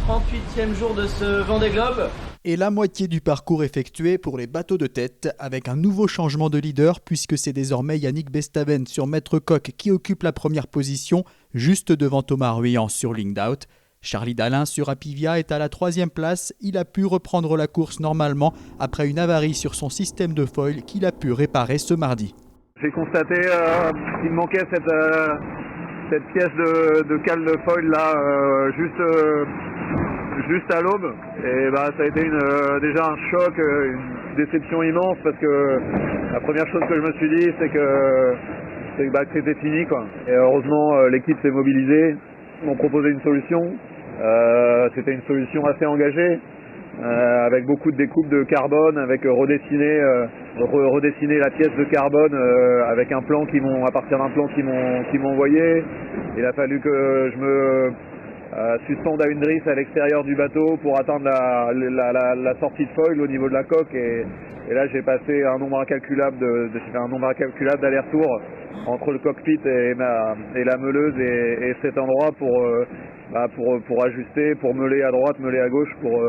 38e jour de ce Vendée Globe. Et la moitié du parcours effectué pour les bateaux de tête, avec un nouveau changement de leader puisque c'est désormais Yannick Bestaven sur Maître Coq qui occupe la première position, juste devant Thomas Ruyant sur Linked Out. Charlie Dalin sur Apivia est à la 3e place. Il a pu reprendre la course normalement après une avarie sur son système de foil qu'il a pu réparer ce mardi. J'ai constaté qu'il me manquait cette pièce de cale de foil là, juste à l'aube. Et ça a été déjà un choc, une déception immense parce que la première chose que je me suis dit c'est que c'était fini quoi. Et heureusement l'équipe s'est mobilisée, m'ont proposé une solution. C'était une solution assez engagée, avec beaucoup de découpes de carbone, avec redessiner la pièce de carbone avec un plan à partir d'un plan qu'ils m'ont envoyé. Il a fallu que je me suspende à une drisse à l'extérieur du bateau pour atteindre la sortie de foil au niveau de la coque. Et là j'ai passé un nombre incalculable d'allers-retours entre le cockpit et la meuleuse et cet endroit pour ajuster, pour meuler à droite, meuler à gauche, pour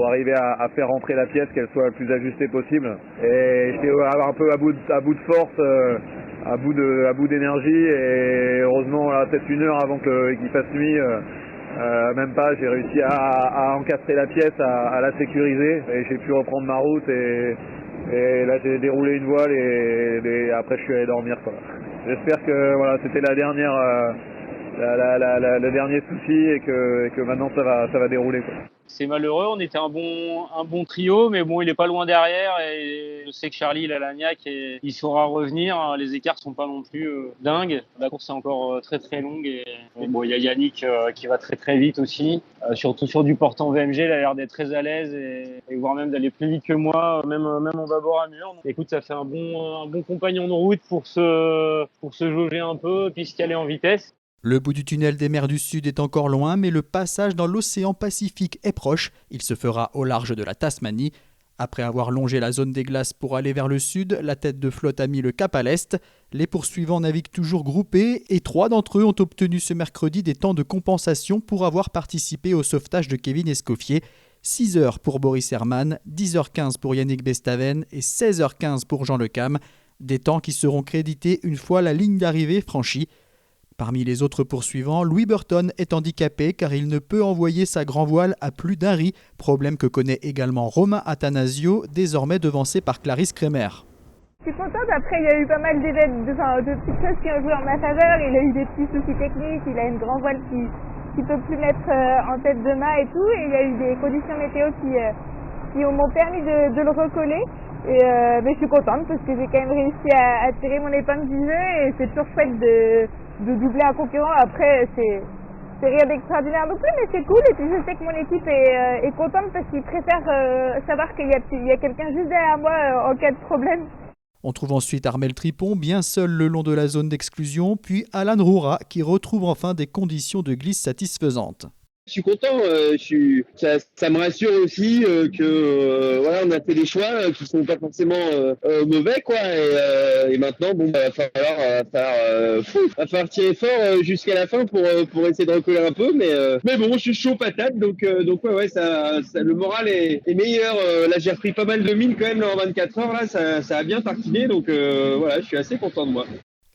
arriver à faire rentrer la pièce, qu'elle soit le plus ajustée possible. Et j'étais un peu à bout de force, à bout d'énergie, et heureusement peut-être une heure avant qu'il fasse nuit, même pas, j'ai réussi à encastrer la pièce, à la sécuriser, et j'ai pu reprendre ma route, et là j'ai déroulé une voile, et après je suis allé dormir quoi. J'espère que voilà, c'était le dernier souci et que maintenant ça va dérouler quoi. C'est malheureux, on était un bon trio, mais bon, il est pas loin derrière et je sais que Charlie, il a la niaque et il saura revenir. Les écarts sont pas non plus dingues. La course est encore très très longue et bon, il y a Yannick qui va très très vite aussi. Surtout sur du portant VMG, il a l'air d'être très à l'aise et voire même d'aller plus vite que moi, même en bâbord à mur. Donc, écoute, ça fait un bon compagnon de route pour se jauger un peu puisqu'elle est en vitesse. Le bout du tunnel des mers du Sud est encore loin, mais le passage dans l'océan Pacifique est proche. Il se fera au large de la Tasmanie. Après avoir longé la zone des glaces pour aller vers le sud, la tête de flotte a mis le cap à l'est. Les poursuivants naviguent toujours groupés et 3 d'entre eux ont obtenu ce mercredi des temps de compensation pour avoir participé au sauvetage de Kevin Escoffier. 6 heures pour Boris Herrmann, 10h15 pour Yannick Bestaven et 16h15 pour Jean Le Cam. Des temps qui seront crédités une fois la ligne d'arrivée franchie. Parmi les autres poursuivants, Louis Burton est handicapé car il ne peut envoyer sa grand voile à plus d'un ri, problème que connaît également Romain Attanasio, désormais devancé par Clarisse Kremer. Je suis contente, après il y a eu pas mal de petites choses qui ont joué en ma faveur, il a eu des petits soucis techniques, il a une grand voile qui peut plus mettre en tête de mât et tout, et il y a eu des conditions météo qui m'ont permis de le recoller. Mais je suis contente parce que j'ai quand même réussi à tirer mon épingle du jeu et c'est toujours chouette de doubler un concurrent. Après c'est rien d'extraordinaire non plus, mais c'est cool, et puis je sais que mon équipe est contente parce qu'ils préfèrent savoir qu'il y a quelqu'un juste derrière moi en cas de problème. On trouve ensuite Armel Tripon bien seul le long de la zone d'exclusion, puis Alan Roura qui retrouve enfin des conditions de glisse satisfaisantes. Je suis content, ça me rassure aussi que voilà, on a fait des choix qui sont pas forcément mauvais quoi, et maintenant va falloir tirer fort jusqu'à la fin pour essayer de recoller un peu, mais bon, je suis chaud patate, donc ouais, ça le moral est meilleur. Là j'ai repris pas mal de mine quand même là, en 24 heures là, ça a bien tartiné, donc voilà, je suis assez content de moi.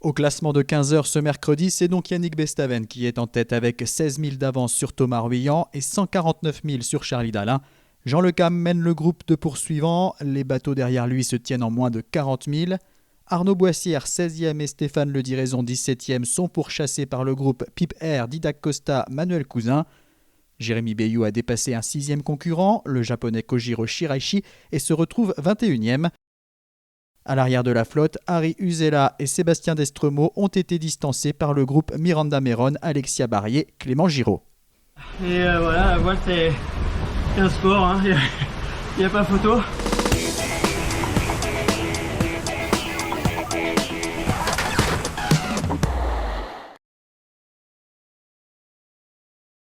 Au classement de 15 heures ce mercredi, c'est donc Yannick Bestaven qui est en tête avec 16 000 d'avance sur Thomas Ruyant et 149 000 sur Charlie Dalin. Jean Le Cam mène le groupe de poursuivants. Les bateaux derrière lui se tiennent en moins de 40 000. Arnaud Boissière, 16e, et Stéphane Le Diraison, 17e, sont pourchassés par le groupe Pip Air, Didac Costa, Manuel Cousin. Jérémy Bayou a dépassé un 6e concurrent, le japonais Kojiro Shiraishi, et se retrouve 21e. À l'arrière de la flotte, Harry Uzela et Sébastien Destremaux ont été distancés par le groupe Miranda Meron, Alexia Barrier, Clément Giraud. Et voilà, la voile c'est un sport, il n'y a pas photo.